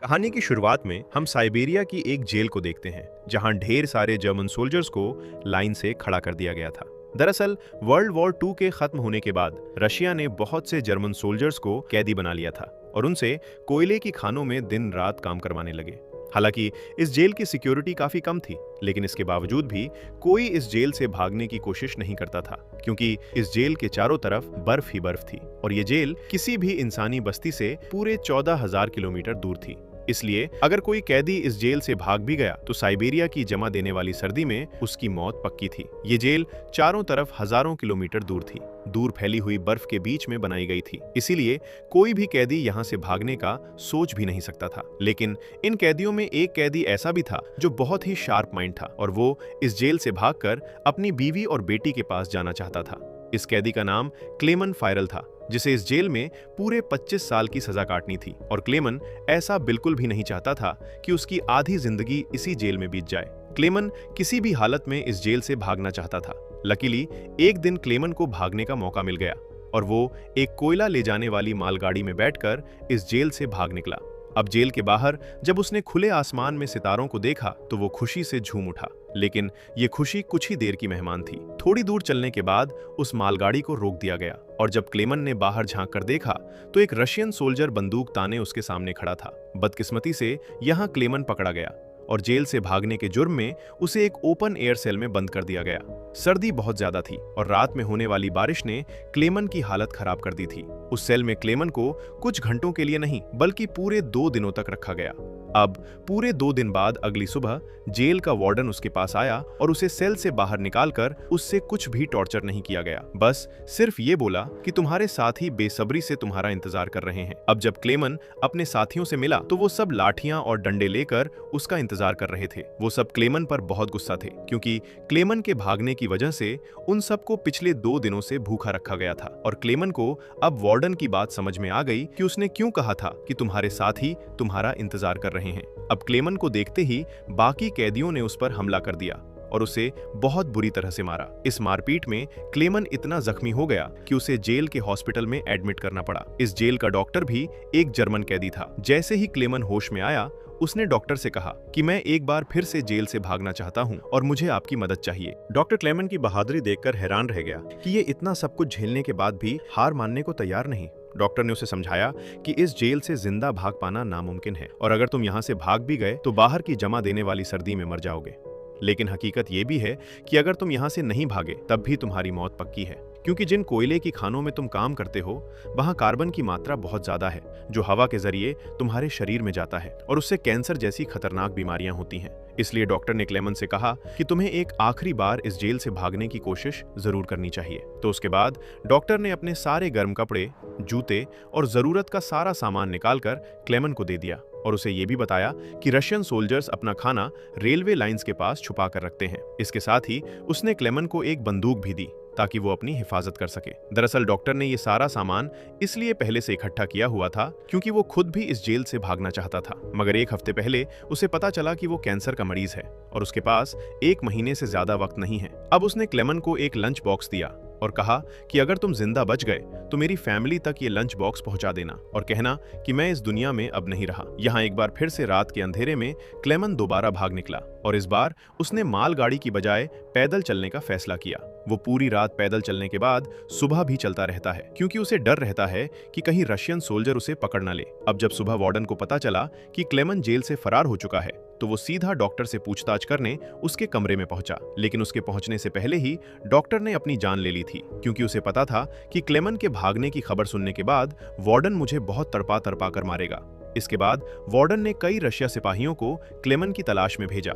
कहानी की शुरुआत में हम साइबेरिया की एक जेल को देखते हैं जहां ढेर सारे जर्मन सोल्जर्स को लाइन से खड़ा कर दिया गया था। दरअसल वर्ल्ड वॉर 2 के खत्म होने के बाद रशिया ने बहुत से जर्मन सोल्जर्स को कैदी बना लिया था और उनसे कोयले की खानों में दिन रात काम करवाने लगे। हालांकि इस जेल की सिक्योरिटी काफी कम थी, लेकिन इसके बावजूद भी कोई इस जेल से भागने की कोशिश नहीं करता था, क्योंकि इस जेल के चारों तरफ बर्फ ही बर्फ थी और ये जेल किसी भी इंसानी बस्ती से पूरे 14,000 किलोमीटर दूर थी। इसलिए अगर कोई कैदी इस जेल से भाग भी गया तो साइबेरिया की जमा देने वाली सर्दी में उसकी मौत पक्की थी। ये जेल चारों तरफ हजारों किलोमीटर दूर थी, दूर फैली हुई बर्फ के बीच में बनाई गई थी, इसीलिए कोई भी कैदी यहाँ से भागने का सोच भी नहीं सकता था। लेकिन इन कैदियों में एक कैदी ऐसा भी था जो बहुत ही शार्प माइंड था और वो इस जेल से भागकर अपनी बीवी और बेटी के पास जाना चाहता था। इस कैदी का नाम क्लेमन फायरल था, जिसे इस जेल में पूरे 25 साल की सजा काटनी थी और क्लेमन ऐसा बिल्कुल भी नहीं चाहता था कि उसकी आधी जिंदगी इसी जेल में बीत जाए। क्लेमन किसी भी हालत में इस जेल से भागना चाहता था। लकीली एक दिन क्लेमन को भागने का मौका मिल गया और वो एक कोयला ले जाने वाली मालगाड़ी में बैठकर इस जेल से भाग निकला। अब जेल के बाहर जब उसने खुले आसमान में सितारों को देखा तो वो खुशी से झूम उठा, लेकिन ये खुशी कुछ ही देर की मेहमान थी। थोड़ी दूर चलने के बाद उस मालगाड़ी को रोक दिया गया और जब क्लेमन ने बाहर झांक कर देखा तो एक रशियन सोल्जर बंदूक ताने उसके सामने खड़ा था। बदकिस्मती से यहाँ क्लेमन पकड़ा गया और जेल से भागने के जुर्म में उसे एक ओपन एयर सेल में बंद कर दिया गया। सर्दी बहुत ज्यादा थी और रात में होने वाली बारिश ने क्लेमन की हालत खराब कर दी थी। उस सेल में क्लेमन को कुछ घंटों के लिए नहीं बल्कि पूरे 2 दिनों तक रखा गया। अब पूरे 2 दिन बाद अगली सुबह जेल का वार्डन उसके पास आया और उसे सेल से बाहर निकालकर उससे कुछ भी टॉर्चर नहीं किया गया, बस सिर्फ ये बोला कि तुम्हारे साथी बेसब्री से तुम्हारा इंतजार कर रहे हैं। अब जब क्लेमन अपने साथियों से मिला तो वो सब लाठियां और डंडे लेकर उसका इंतजार कर रहे थे। वो सब क्लेमन पर बहुत गुस्सा थे, क्योंकि क्लेमन के भागने की वजह से उन सबको पिछले 2 दिनों से भूखा रखा गया था और क्लेमन को अब वार्डन की बात समझ में आ गई कि उसने क्यों कहा था कि तुम्हारे साथी तुम्हारा इंतजार कर रहे हैं। अब क्लेमन को देखते ही बाकी कैदियों ने उस पर हमला कर दिया और उसे बहुत बुरी तरह से मारा। इस मारपीट में क्लेमन इतना जख्मी हो गया कि उसे जेल के हॉस्पिटल में एडमिट करना पड़ा। इस जेल का डॉक्टर भी एक जर्मन कैदी था। जैसे ही क्लेमन होश में आया उसने डॉक्टर से कहा कि मैं एक बार फिर से जेल से भागना चाहता हूं और मुझे आपकी मदद चाहिए। डॉक्टर क्लेमन की बहादुरी देखकर हैरान रह गया कि ये इतना सब कुछ झेलने के बाद भी हार मानने को तैयार नहीं। डॉक्टर ने उसे समझाया कि इस जेल से जिंदा भाग पाना नामुमकिन है और अगर तुम यहाँ से भाग भी गए तो बाहर की जमा देने वाली सर्दी में मर जाओगे। लेकिन हकीकत ये भी है कि अगर तुम यहाँ से नहीं भागे तब भी तुम्हारी मौत पक्की है, क्योंकि जिन कोयले की खानों में तुम काम करते हो वहाँ कार्बन की मात्रा बहुत ज्यादा है जो हवा के जरिए तुम्हारे शरीर में जाता है और उससे कैंसर जैसी खतरनाक बीमारियां होती हैं। इसलिए डॉक्टर ने क्लेमन से कहा कि तुम्हें एक आखिरी बार इस जेल से भागने की कोशिश जरूर करनी चाहिए। तो उसके बाद डॉक्टर ने अपने सारे गर्म कपड़े, जूते और जरूरत का सारा सामान निकालकर क्लेमन को दे दिया और उसे ये भी बताया कि रशियन सोल्जर्स अपना खाना रेलवे लाइंस के पास छुपा कर रखते हैं। इसके साथ ही उसने क्लेमन को एक बंदूक भी दी ताकि वो अपनी हिफाजत कर सके। दरअसल डॉक्टर ने ये सारा सामान इसलिए पहले से इकट्ठा किया हुआ था क्योंकि वो खुद भी इस जेल से भागना चाहता था, मगर 1 हफ्ते पहले उसे पता चला कि वो कैंसर का मरीज है और उसके पास 1 महीने से ज्यादा वक्त नहीं है। अब उसने क्लेमन को एक लंच बॉक्स दिया और कहा कि अगर तुम जिंदा बच गए तो मेरी फैमिली तक ये लंच बॉक्स पहुंचा देना और कहना कि मैं इस दुनिया में अब नहीं रहा। यहाँ एक बार फिर से रात के अंधेरे में क्लेमन दोबारा भाग निकला और इस बार उसने मालगाड़ी की बजाय पैदल चलने का फैसला किया। वो पूरी रात पैदल चलने के बाद सुबह भी चलता रहता है, क्योंकि उसे डर रहता है कि कहीं रशियन सोल्जर उसे पकड़ न ले। अब जब सुबह वार्डन को पता चला कि क्लेमन जेल से फरार हो चुका है तो वो सीधा डॉक्टर से पूछताछ करने उसके कमरे में पहुंचा, लेकिन उसके पहुंचने से पहले ही डॉक्टर ने अपनी जान ले ली थी, क्योंकि उसे पता था कि क्लेमन के भागने की खबर सुनने के बाद वार्डन मुझे बहुत तड़पा तड़पा कर मारेगा। इसके बाद वार्डन ने कई रशिया सिपाहियों को क्लेमन की तलाश में भेजा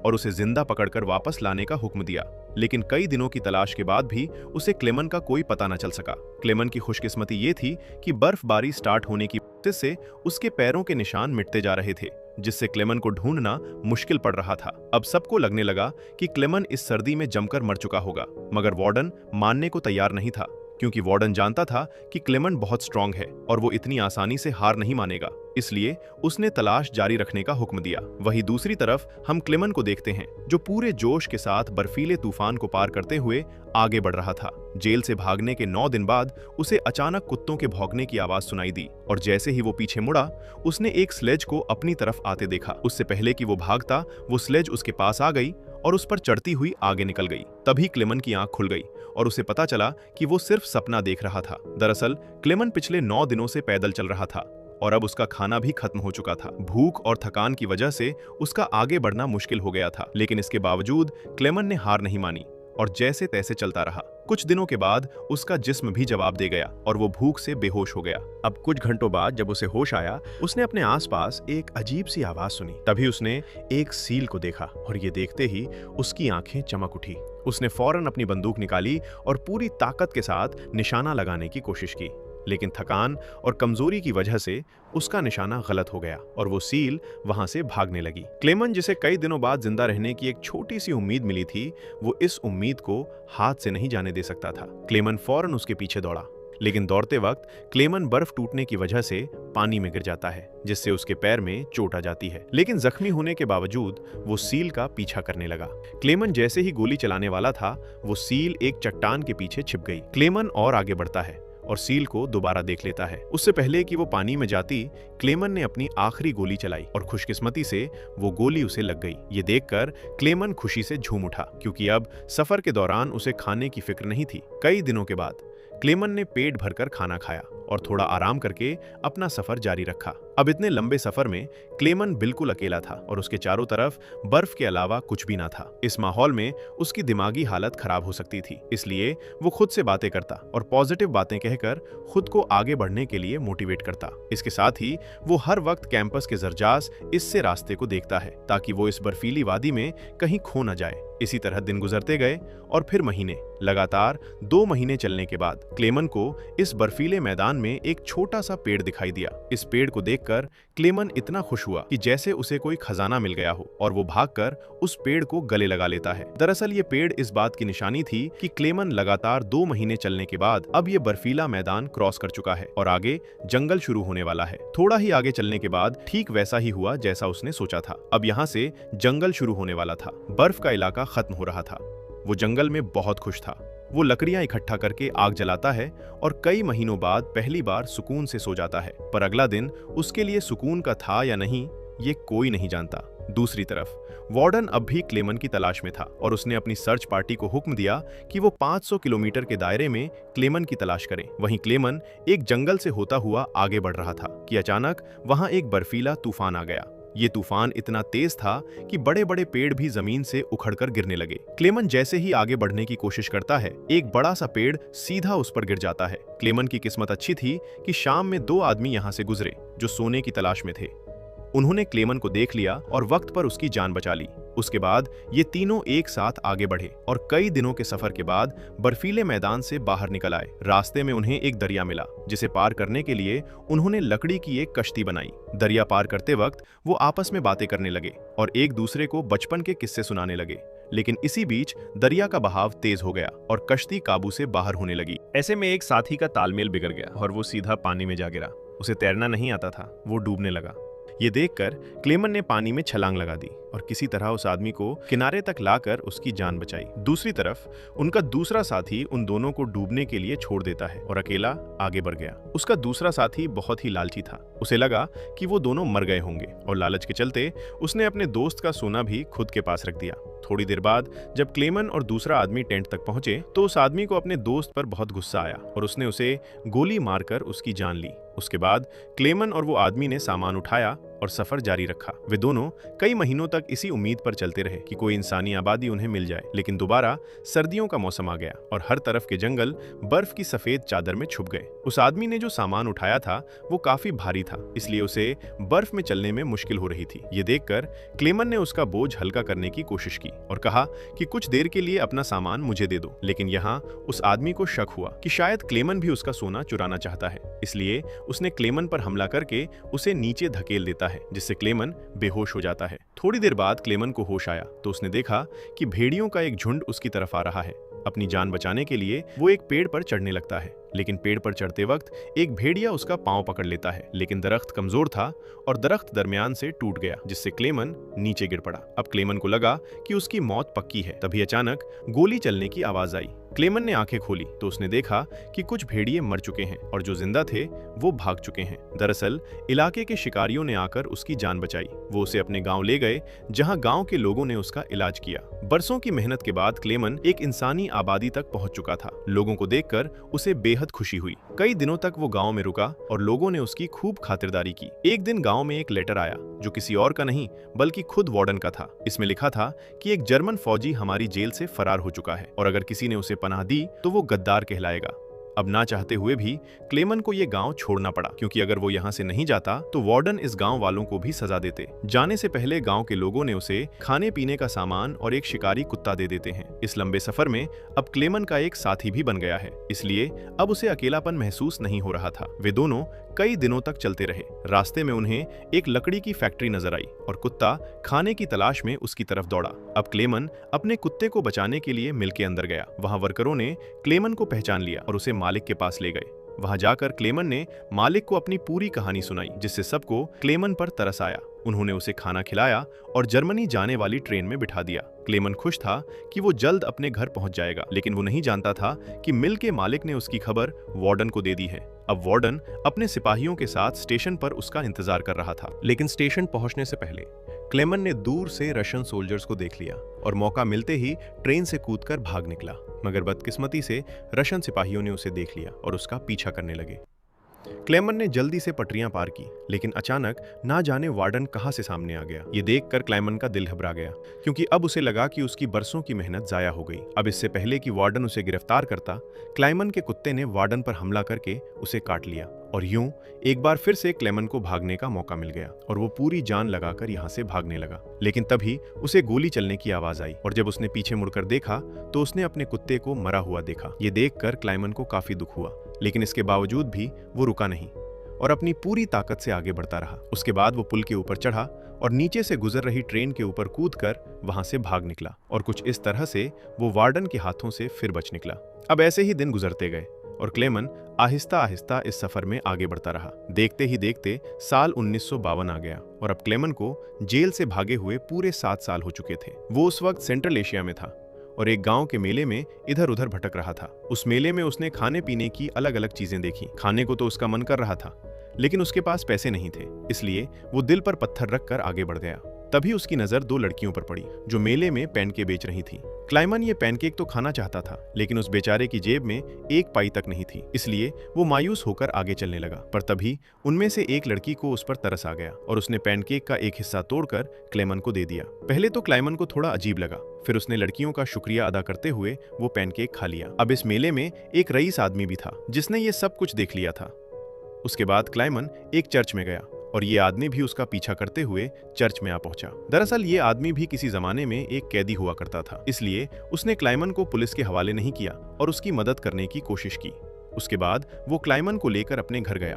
और उसे जिंदा पकड़कर वापस लाने का हुक्म दिया, लेकिन कई दिनों की तलाश के बाद भी उसे क्लेमन का कोई पता न चल सका। क्लेमन की खुशकिस्मती ये थी कि बर्फबारी स्टार्ट होने की वजह से उसके पैरों के निशान मिटते जा रहे थे, जिससे क्लेमन को ढूंढना मुश्किल पड़ रहा था। अब सबको लगने लगा कि क्लेमन इस सर्दी में जमकर मर चुका होगा, मगर वार्डन मानने को तैयार नहीं था। क्योंकि वार्डन जानता था कि क्लेमेंट बहुत स्ट्रांग है और वो इतनी आसानी से हार नहीं मानेगा, इसलिए उसने तलाश जारी रखने का हुक्म दिया। वहीं दूसरी तरफ हम क्लेमेंट को देखते हैं, जो पूरे जोश के साथ बर्फीले तूफान को पार करते हुए आगे बढ़ रहा था। जेल से भागने के 9 दिन बाद उसे अचानक कुत्तों के भौंकने की आवाज सुनाई दी और जैसे ही वो पीछे मुड़ा, उसने एक स्लेज को अपनी तरफ आते देखा। उससे पहले कि वो भागता, वो स्लेज उसके पास आ गई और उस पर चढ़ती हुई आगे निकल गई। तभी क्लेमेंट की आंख खुल गई और उसे पता चला कि वो सिर्फ सपना देख रहा था। दरअसल क्लेमेंट पिछले 9 दिनों से पैदल चल रहा था और अब उसका खाना भी खत्म हो चुका था। भूख और थकान की वजह से उसका आगे बढ़ना मुश्किल हो गया था, लेकिन इसके बावजूद क्लेमेंट ने हार नहीं मानी और जैसे तैसे चलता रहा। कुछ दिनों के बाद उसका जिस्म भी जवाब दे गया और वो भूख से बेहोश हो गया। अब कुछ घंटों बाद जब उसे होश आया, उसने अपने आसपास एक अजीब सी आवाज सुनी। तभी उसने एक सील को देखा और ये देखते ही उसकी आंखें चमक उठी। उसने फौरन अपनी बंदूक निकाली और पूरी ताकत के साथ निशाना लगाने की कोशिश की, लेकिन थकान और कमजोरी की वजह से उसका निशाना गलत हो गया और वो सील वहां से भागने लगी। क्लेमेंट, जिसे कई दिनों बाद जिंदा रहने की एक छोटी सी उम्मीद मिली थी, वो इस उम्मीद को हाथ से नहीं जाने दे सकता था। क्लेमेंट फौरन उसके पीछे दौड़ा, लेकिन दौड़ते वक्त क्लेमेंट बर्फ टूटने की वजह से पानी में गिर जाता है, जिससे उसके पैर में चोट आ जाती है। लेकिन जख्मी होने के बावजूद वो सील का पीछा करने लगा। क्लेमेंट जैसे ही गोली चलाने वाला था, वो सील एक चट्टान के पीछे छिप गई। क्लेमेंट और आगे बढ़ता है और सील को दोबारा देख लेता है। उससे पहले कि वो पानी में जाती, क्लेमेंट ने अपनी आखिरी गोली चलाई और खुशकिस्मती से वो गोली उसे लग गई। ये देखकर क्लेमेंट खुशी से झूम उठा, क्योंकि अब सफर के दौरान उसे खाने की फिक्र नहीं थी। कई दिनों के बाद क्लेमेंट ने पेट भरकर खाना खाया और थोड़ा आराम करके अपना सफर जारी रखा। अब इतने लंबे सफर में क्लेमेंट बिल्कुल अकेला था और उसके चारों तरफ बर्फ के अलावा कुछ भी ना था। इस माहौल में उसकी दिमागी हालत खराब हो सकती थी, इसलिए वो खुद से बातें करता और पॉजिटिव बातें कहकर खुद को आगे बढ़ने के लिए मोटिवेट करता। इसके साथ ही वो हर वक्त कैंपस के जरजास इससे रास्ते को देखता है, ताकि वो इस बर्फीली वादी में कहीं खो न जाए। इसी तरह दिन गुजरते गए और फिर महीने। लगातार 2 महीने चलने के बाद क्लेमेंट को इस बर्फीले मैदान में एक छोटा सा पेड़ दिखाई दिया। इस पेड़ को देखकर क्लेमेंट इतना खुश हुआ कि जैसे उसे कोई खजाना मिल गया हो और वो भागकर उस पेड़ को गले लगा लेता है। दरअसल ये पेड़ इस बात की निशानी थी कि क्लेमेंट लगातार 2 महीने चलने के बाद अब ये बर्फीला मैदान क्रॉस कर चुका है और आगे जंगल शुरू होने वाला है। थोड़ा ही आगे चलने के बाद ठीक वैसा ही हुआ जैसा उसने सोचा था। अब यहाँ से जंगल शुरू होने वाला था। बर्फ का इलाका खत्म हो रहा था। वो जंगल में बहुत खुश था। वो लकड़ियां इकट्ठा करके आग जलाता है और कई महीनों बाद पहली बार सुकून से सो जाता है। पर अगला दिन उसके लिए सुकून का था या नहीं, ये कोई नहीं जानता। दूसरी तरफ वार्डन अब भी क्लेमेंट की तलाश में था और उसने अपनी सर्च पार्टी को हुक्म दिया कि वो 500 किलोमीटर के दायरे में क्लेमेंट की तलाश करें। वहीं क्लेमेंट एक जंगल से होता हुआ आगे बढ़ रहा था कि अचानक वहां एक बर्फीला तूफान आ गया। ये तूफान इतना तेज था कि बड़े बड़े पेड़ भी जमीन से उखड़कर गिरने लगे। क्लेमेंट जैसे ही आगे बढ़ने की कोशिश करता है, एक बड़ा सा पेड़ सीधा उस पर गिर जाता है। क्लेमेंट की किस्मत अच्छी थी कि शाम में 2 आदमी यहाँ से गुजरे जो सोने की तलाश में थे। उन्होंने क्लेमेंट को देख लिया और वक्त पर उसकी जान बचा ली। उसके बाद ये तीनों एक साथ आगे बढ़े और कई दिनों के सफर के बाद बर्फीले मैदान से बाहर निकल आए। रास्ते में उन्हें एक दरिया मिला, जिसे पार करने के लिए उन्होंने लकड़ी की एक कश्ती बनाई। दरिया पार करते वक्त वो आपस में बातें करने लगे और एक दूसरे को बचपन के किस्से सुनाने लगे। लेकिन इसी बीच दरिया का बहाव तेज हो गया और कश्ती काबू से बाहर होने लगी। ऐसे में एक साथी का तालमेल बिगड़ गया और वो सीधा पानी में जा गिरा। उसे तैरना नहीं आता था, वो डूबने लगा। ये देखकर क्लेमेंट ने पानी में छलांग लगा दी और किसी तरह उस आदमी को किनारे तक लाकर उसकी जान बचाई। दूसरी तरफ उनका दूसरा साथी उन दोनों को डूबने के लिए छोड़ देता है और अकेला आगे बढ़ गया। उसका दूसरा साथी बहुत ही लालची था। उसे लगा कि वो दोनों मर गए होंगे और लालच के चलते उसने अपने दोस्त का सोना भी खुद के पास रख दिया। थोड़ी देर बाद जब क्लेमेंट और दूसरा आदमी टेंट तक पहुंचे तो उस आदमी को अपने दोस्त पर बहुत गुस्सा आया और उसने उसे गोली मारकर उसकी जान ली। उसके बाद क्लेमेंट और वो आदमी ने सामान उठाया और सफर जारी रखा। वे दोनों कई महीनों तक इसी उम्मीद पर चलते रहे कि कोई इंसानी आबादी उन्हें मिल जाए। लेकिन दोबारा सर्दियों का मौसम आ गया और हर तरफ के जंगल बर्फ की सफेद चादर में छुप गए। उस आदमी ने जो सामान उठाया था वो काफी भारी था, इसलिए उसे बर्फ में चलने में मुश्किल हो रही थी। ये देखकर क्लेमेंट ने उसका बोझ हल्का करने की कोशिश की और कहा कि कुछ देर के लिए अपना सामान मुझे दे दो। लेकिन यहाँ उस आदमी को शक हुआ कि शायद क्लेमेंट भी उसका सोना चुराना चाहता है, इसलिए उसने क्लेमेंट पर हमला करके उसे नीचे धकेल देता है, जिससे क्लेमेंट बेहोश हो जाता है। थोड़ी देर बाद क्लेमेंट को होश आया तो उसने देखा कि भेड़ियों का एक झुंड उसकी तरफ आ रहा है। अपनी जान बचाने के लिए वो एक पेड़ पर चढ़ने लगता है, लेकिन पेड़ पर चढ़ते वक्त एक भेड़िया उसका पांव पकड़ लेता है, लेकिन दरख्त कमजोर था और दरख्त दरमियान से टूट गया, जिससे क्लेमन नीचे गिर पड़ा। अब क्लेमन को लगा कि उसकी मौत पक्की है। तभी अचानक गोली चलने की आवाज आई। क्लेमन ने आंखें खोली तो उसने देखा कि कुछ भेड़िए मर चुके हैं और जो जिंदा थे वो भाग चुके हैं। दरअसल इलाके के शिकारियों ने आकर उसकी जान बचाई। वो उसे अपने गांव ले गए, जहां गांव के लोगों ने उसका इलाज किया। बरसों की मेहनत के बाद क्लेमन एक इंसानी आबादी तक पहुंच चुका था। लोगों को देखकर उसे बेहद खुशी हुई। कई दिनों तक वो गांव में रुका और लोगों ने उसकी खूब खातिरदारी की। एक दिन गांव में एक लेटर आया जो किसी और का नहीं बल्कि खुद वार्डन का था। इसमें लिखा था कि एक जर्मन फौजी हमारी जेल से फरार हो चुका है और अगर किसी ने उसे पनाह दी तो वो गद्दार कहलाएगा। अब ना चाहते हुए भी क्लेमन को ये गांव छोड़ना पड़ा, क्योंकि अगर वो यहाँ से नहीं जाता तो वार्डन इस गांव वालों को भी सजा देते। जाने से पहले गांव के लोगों ने उसे खाने पीने का सामान और एक शिकारी कुत्ता दे देते हैं। इस लंबे सफर में अब क्लेमन का एक साथी भी बन गया है, इसलिए अब उसे अकेलापन महसूस नहीं हो रहा था। वे दोनों कई दिनों तक चलते रहे। रास्ते में उन्हें एक लकड़ी की फैक्ट्री नजर आई और कुत्ता खाने की तलाश में उसकी तरफ दौड़ा। अब क्लेमन अपने कुत्ते को बचाने के लिए मिल के अंदर गया। वहां वर्करों ने क्लेमन को पहचान लिया और उसे मालिक के पास ले गए। वहां जाकर क्लेमन ने मालिक को अपनी पूरी कहानी सुनाई, जिससे सबको क्लेमन पर तरस आया। उन्होंने उसे खाना खिलाया और जर्मनी जाने वाली ट्रेन में बिठा दिया। क्लेमन खुश था कि वो जल्द अपने घर पहुंच जाएगा, लेकिन वो नहीं जानता था कि मिल के मालिक ने उसकी खबर वार्डन को दे दी है। अब वार्डन अपने सिपाहियों के साथ स्टेशन पर उसका इंतजार कर रहा था। लेकिन स्टेशन पहुंचने से पहले क्लेमन ने दूर से रशियन सोल्जर्स को देख लिया और मौका मिलते ही ट्रेन से कूदकर भाग निकला। मगर बदकिस्मती से रशियन सिपाहियों ने उसे देख लिया और उसका पीछा करने लगे। क्लेमन ने जल्दी से पटरियां पार की, लेकिन अचानक ना जाने वार्डन कहां से सामने आ गया। ये देखकर क्लेमन का दिल घबरा गया, क्योंकि अब उसे लगा कि उसकी बरसों की मेहनत जाया हो गई। अब इससे पहले कि वार्डन उसे गिरफ्तार करता, क्लेमन के कुत्ते ने वार्डन पर हमला करके उसे काट लिया और यूं एक बार फिर से क्लेमन को भागने का मौका मिल गया और वो पूरी जान लगाकर यहाँ से भागने लगा। लेकिन तभी उसे गोली चलने की आवाज आई और जब उसने पीछे मुड़कर देखा तो उसने अपने कुत्ते को मरा हुआ देखा। ये देखकर क्लेमन को काफी दुख हुआ, लेकिन इसके बावजूद भी वो रुका नहीं और अपनी पूरी ताकत से आगे बढ़ता रहा। उसके बाद वो पुल के ऊपर चढ़ा और नीचे से गुजर रही ट्रेन के ऊपर कूदकर वहां से भाग निकला और कुछ इस तरह से वो वार्डन के हाथों से फिर बच निकला। अब ऐसे ही दिन गुजरते गए और क्लेमन आहिस्ता आहिस्ता इस सफर में आगे बढ़ता रहा। देखते ही देखते साल 1952 आ गया और अब क्लेमन को जेल से भागे हुए पूरे 7 साल हो चुके थे। वो उस वक्त सेंट्रल एशिया में था और एक गांव के मेले में इधर उधर भटक रहा था। उस मेले में उसने खाने पीने की अलग अलग चीजें देखी। खाने को तो उसका मन कर रहा था, लेकिन उसके पास पैसे नहीं थे, इसलिए वो दिल पर पत्थर रखकर आगे बढ़ गया। तभी उसकी नजर 2 लड़कियों पर पड़ी जो मेले में पैनकेक बेच रही थी। क्लेमन ये पैनकेक तो खाना चाहता था, लेकिन उस बेचारे की जेब में 1 पाई तक नहीं थी, इसलिए वो मायूस होकर आगे चलने लगा। पर तभी उनमें से एक लड़की को उस पर तरस आ गया और उसने पैनकेक का एक हिस्सा तोड़कर क्लेमन को दे दिया। पहले तो क्लेमन को थोड़ा अजीब लगा, फिर उसने लड़कियों का शुक्रिया अदा करते हुए वो पैनकेक खा लिया। अब इस मेले में एक रईस आदमी भी था जिसने ये सब कुछ देख लिया था। उसके बाद क्लेमन एक चर्च में गया और ये आदमी भी उसका पीछा करते हुए चर्च में आ पहुंचा। दरअसल ये आदमी भी किसी जमाने में एक कैदी हुआ करता था, इसलिए उसने क्लेमन को पुलिस के हवाले नहीं किया और उसकी मदद करने की कोशिश की। उसके बाद वो क्लेमन को लेकर अपने घर गया,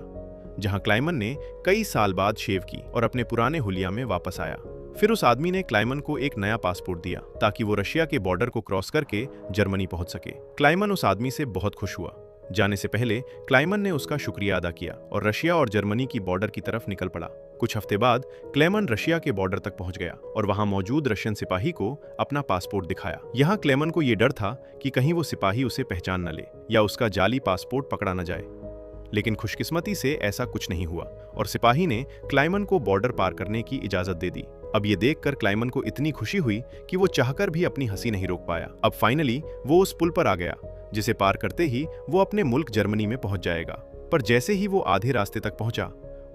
जहां क्लेमन ने कई साल बाद शेव की और अपने पुराने हुलिया में वापस आया। फिर उस आदमी ने क्लेमन को एक नया पासपोर्ट दिया ताकि वो रशिया के बॉर्डर को क्रॉस करके जर्मनी पहुंच सके। क्लेमन उस आदमी से बहुत खुश हुआ। जाने से पहले क्लेमन ने उसका शुक्रिया अदा किया और रशिया और जर्मनी की बॉर्डर की तरफ निकल पड़ा। कुछ हफ्ते बाद क्लेमन रशिया के बॉर्डर तक पहुंच गया और वहां मौजूद रशियन सिपाही को अपना पासपोर्ट दिखाया। यहाँ क्लेमन को यह डर था कि कहीं वो सिपाही उसे पहचान न ले या उसका जाली पासपोर्ट पकड़ा न जाए, लेकिन खुशकिस्मती से ऐसा कुछ नहीं हुआ और सिपाही ने क्लेमन को बॉर्डर पार करने की इजाजत दे दी। अब ये देखकर क्लेमन को इतनी खुशी हुई कि वो चाहकर भी अपनी हंसी नहीं रोक पाया। अब फाइनली वो उस पुल पर आ गया जिसे पार करते ही वो अपने मुल्क जर्मनी में पहुंच जाएगा। पर जैसे ही वो आधे रास्ते तक पहुंचा,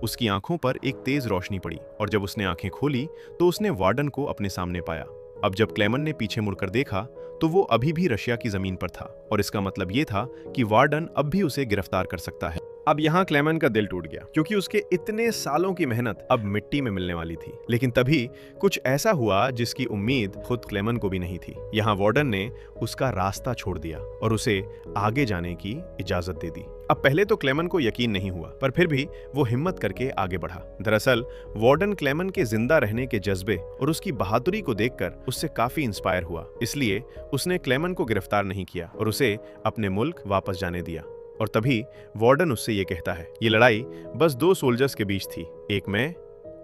उसकी आंखों पर एक तेज रोशनी पड़ी और जब उसने आंखें खोली तो उसने वार्डन को अपने सामने पाया। अब जब क्लेमन ने पीछे मुड़कर देखा तो वो अभी भी रशिया की जमीन पर था और इसका मतलब ये था कि वार्डन अब भी उसे गिरफ्तार कर सकता है। अब यहाँ क्लेमन का दिल टूट गया क्योंकि उसके इतने सालों की मेहनत अब मिट्टी में मिलने वाली थी। लेकिन तभी कुछ ऐसा हुआ जिसकी उम्मीद खुद क्लेमन को भी नहीं थी। यहाँ वार्डन ने उसका रास्ता छोड़ दिया और उसे आगे जाने की इजाजत दे दी। अब पहले तो क्लेमन को यकीन नहीं हुआ, पर फिर भी वो हिम्मत करके आगे बढ़ा। दरअसल वार्डन क्लेमन के जिंदा रहने के जज्बे और उसकी बहादुरी को देखकर उससे काफी इंस्पायर हुआ। इसलिए उसने क्लेमन को गिरफ्तार नहीं किया और उसे अपने मुल्क वापस जाने दिया। और तभी वार्डन उससे ये कहता है, ये लड़ाई बस 2 सोल्जर्स के बीच थी, एक मैं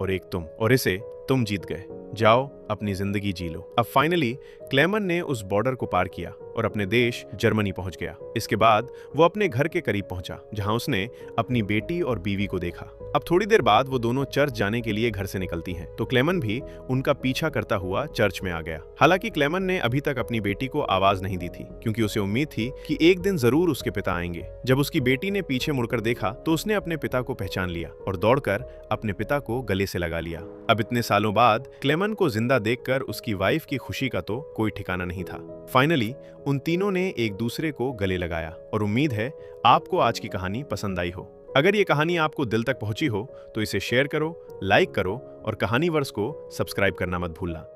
और एक तुम, और इसे तुम जीत गए। जाओ अपनी जिंदगी जी लो। अब फाइनली क्लेमन ने उस बॉर्डर को पार किया और अपने देश जर्मनी पहुंच गया। इसके बाद वो अपने घर के करीब पहुंचा, जहां उसने अपनी बेटी और बीवी को देखा। अब थोड़ी देर बाद वो दोनों चर्च जाने के लिए घर से निकलती हैं, तो क्लेमन भी उनका पीछा करता हुआ चर्च में आ गया। हालांकि क्लेमन ने अभी तक अपनी बेटी को आवाज नहीं दी थी, क्योंकि उसे उम्मीद थी कि एक दिन जरूर उसके पिता आएंगे। जब उसकी बेटी ने पीछे मुड़कर देखा तो उसने अपने पिता को पहचान लिया और दौड़कर अपने पिता को गले से लगा लिया। अब इतने सालों बाद क्लेमन को जिंदा देखकर उसकी वाइफ की खुशी का तो कोई ठिकाना नहीं था। फाइनली उन तीनों ने एक दूसरे को गले लगाया और उम्मीद है आपको आज की कहानी पसंद आई हो। अगर ये कहानी आपको दिल तक पहुंची हो तो इसे शेयर करो, लाइक करो और कहानीवर्स को सब्सक्राइब करना मत भूलना।